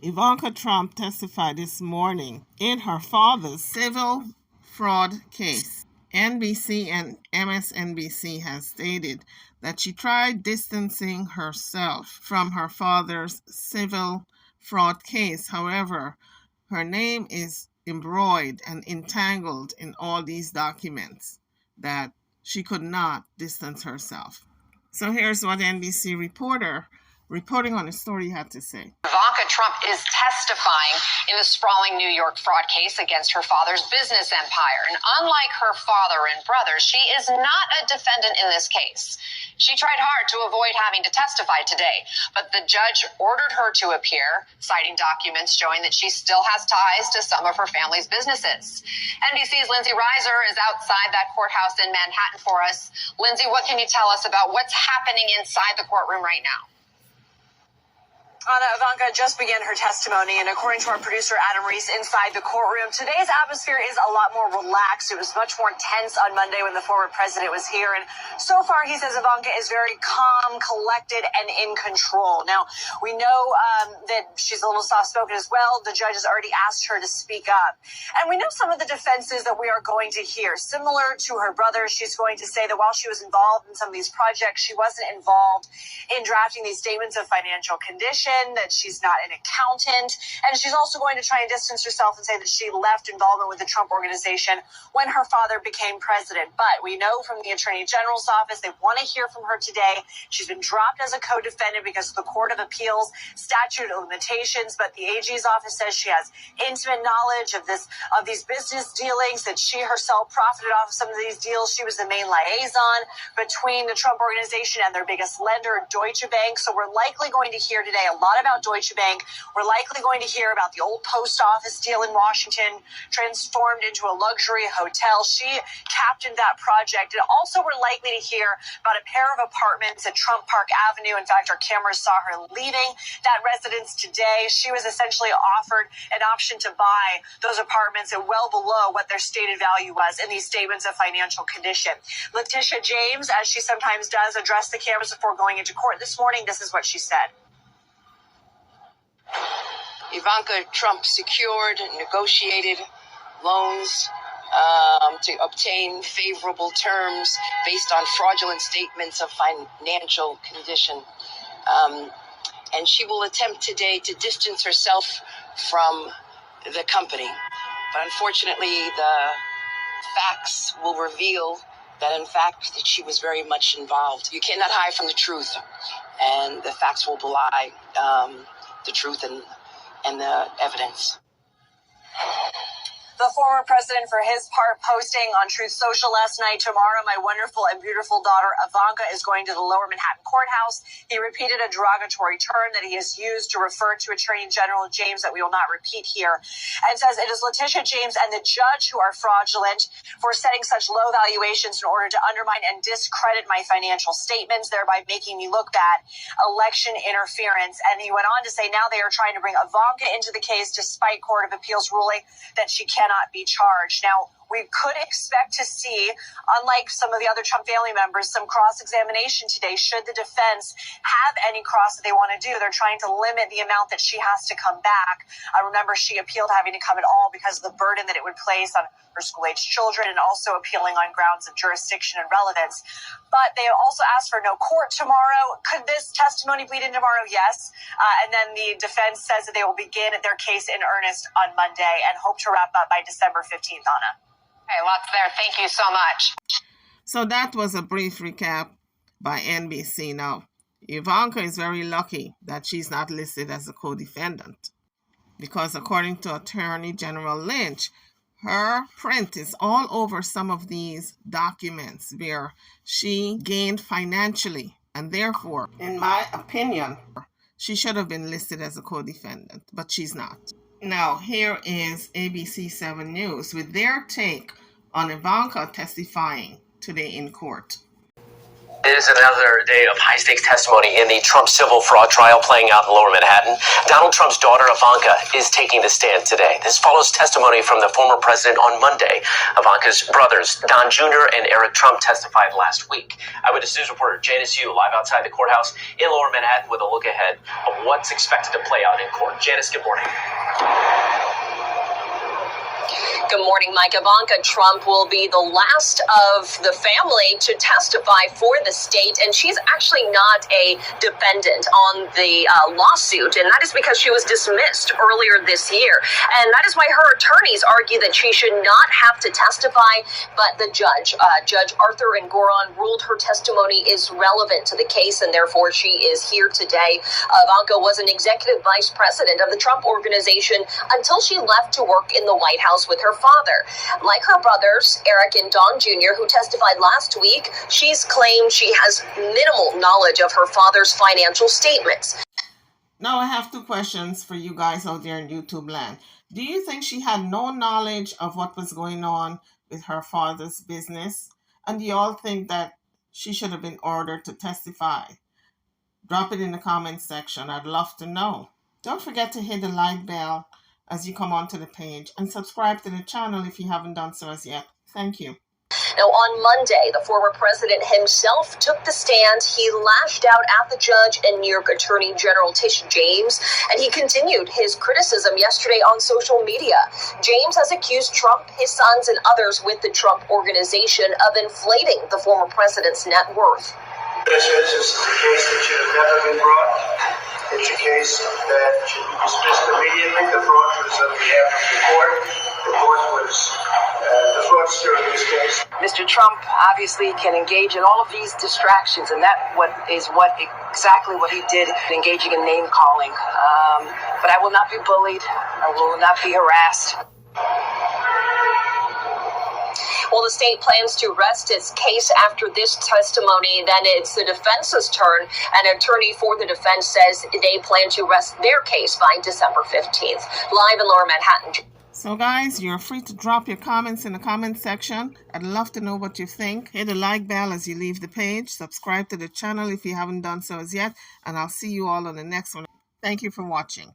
Ivanka Trump testified this morning in her father's civil fraud case. NBC and MSNBC has stated that she tried distancing herself from her father's civil fraud case. However, her name is embroidered and entangled in all these documents that she could not distance herself. So here's what NBC reporter reporting on the story had to say. Ivanka Trump is testifying in the sprawling New York fraud case against her father's business empire. And unlike her father and brothers, she is not a defendant in this case. She tried hard to avoid having to testify today, but the judge ordered her to appear, citing documents showing that she still has ties to some of her family's businesses. NBC's Lindsay Reiser is outside that courthouse in Manhattan for us. Lindsay, what can you tell us about what's happening inside the courtroom right now? Ivanka just began her testimony, and according to our producer Adam Reese inside the courtroom, today's atmosphere is a lot more relaxed. It was much more tense on Monday when the former president was here, and so far he says Ivanka is very calm, collected, and in control. Now, we know that she's a little soft-spoken as well. The judge has already asked her to speak up, and we know some of the defenses that we are going to hear. Similar to her brother, she's going to say that while she was involved in some of these projects, she wasn't involved in drafting these statements of financial condition, that she's not an accountant, and she's also going to try and distance herself and say that she left involvement with the Trump organization when her father became president. But we know from the Attorney General's office they want to hear from her today. She's been dropped as a co-defendant because of the Court of Appeals statute of limitations, but the AG's office says she has intimate knowledge of these business dealings, that she herself profited off of some of these deals. She was the main liaison between the Trump organization and their biggest lender, Deutsche Bank. So we're likely going to hear today a lot about Deutsche Bank. We're likely going to hear about the old post office deal in Washington, transformed into a luxury hotel. She captained that project. And also we're likely to hear about a pair of apartments at Trump Park Avenue. In fact, our cameras saw her leaving that residence today. She was essentially offered an option to buy those apartments at well below what their stated value was in these statements of financial condition. Letitia James, as she sometimes does, addressed the cameras before going into court this morning. This is what she said. Ivanka Trump secured and negotiated loans to obtain favorable terms based on fraudulent statements of financial condition. And she will attempt today to distance herself from the company. But unfortunately, the facts will reveal that, in fact, that she was very much involved. You cannot hide from the truth, and the facts will belie the truth and the evidence. The former president, for his part, posting on Truth Social last night, "Tomorrow, my wonderful and beautiful daughter Ivanka is going to the Lower Manhattan courthouse." He repeated a derogatory term that he has used to refer to Attorney General James that we will not repeat here, and says it is Letitia James and the judge who are fraudulent for setting such low valuations in order to undermine and discredit my financial statements, thereby making me look bad. Election interference. And he went on to say now they are trying to bring Ivanka into the case despite Court of Appeals ruling that she cannot be charged. Now, we could expect to see, unlike some of the other Trump family members, some cross-examination today should the defense have any cross that they want to do. They're trying to limit the amount that she has to come back. I remember she appealed having to come at all because of the burden that it would place on her school-age children, and also appealing on grounds of jurisdiction and relevance. But they also asked for no court tomorrow. Could this testimony bleed in tomorrow? Yes. And then the defense says that they will begin their case in earnest on Monday and hope to wrap up by December 15th, Anna. Okay, lots there. Thank you so much. So that was a brief recap by NBC. Now, Ivanka is very lucky that she's not listed as a co-defendant, because according to Attorney General Lynch, her print is all over some of these documents where she gained financially, and therefore, in my opinion, she should have been listed as a co-defendant, but she's not. Now, here is ABC 7 News with their take on Ivanka testifying today in court. It is another day of high-stakes testimony in the Trump civil fraud trial playing out in Lower Manhattan. Donald Trump's daughter, Ivanka, is taking the stand today. This follows testimony from the former president on Monday. Ivanka's brothers, Don Jr. and Eric Trump, testified last week. Eyewitness News reporter Janice Yu live outside the courthouse in Lower Manhattan with a look ahead of what's expected to play out in court. Janice, good morning. Good morning, Mike. Ivanka Trump will be the last of the family to testify for the state, and she's actually not a defendant on the lawsuit, and that is because she was dismissed earlier this year. And that is why her attorneys argue that she should not have to testify, but the judge, Judge Arthur Ngoron, ruled her testimony is relevant to the case, and therefore she is here today. Ivanka was an executive vice president of the Trump Organization until she left to work in the White House with her father. Like her brothers, Eric and Don Jr., who testified last week, she's claimed she has minimal knowledge of her father's financial statements. Now I have two questions for you guys out there in YouTube land. Do you think she had no knowledge of what was going on with her father's business? And do you all think that she should have been ordered to testify? Drop it in the comments section. I'd love to know. Don't forget to hit the like bell as you come onto the page, and subscribe to the channel if you haven't done so as yet. Thank you. Now, on Monday, the former president himself took the stand. He lashed out at the judge and New York Attorney General Tish James, and he continued his criticism yesterday on social media. James has accused Trump, his sons, and others with the Trump Organization of inflating the former president's net worth. This is a case that should have never been brought. It's a case that should be dismissed immediately. The fraud was on behalf of the court. The court was the fraudster in this case. Mr. Trump obviously can engage in all of these distractions, and that is exactly what he did, engaging in name calling. But I will not be bullied. I will not be harassed. Well, the state plans to rest its case after this testimony. Then it's the defense's turn. An attorney for the defense says they plan to rest their case by December 15th. Live in Lower Manhattan. So guys, you're free to drop your comments in the comment section. I'd love to know what you think. Hit the like bell as you leave the page. Subscribe to the channel if you haven't done so as yet. And I'll see you all on the next one. Thank you for watching.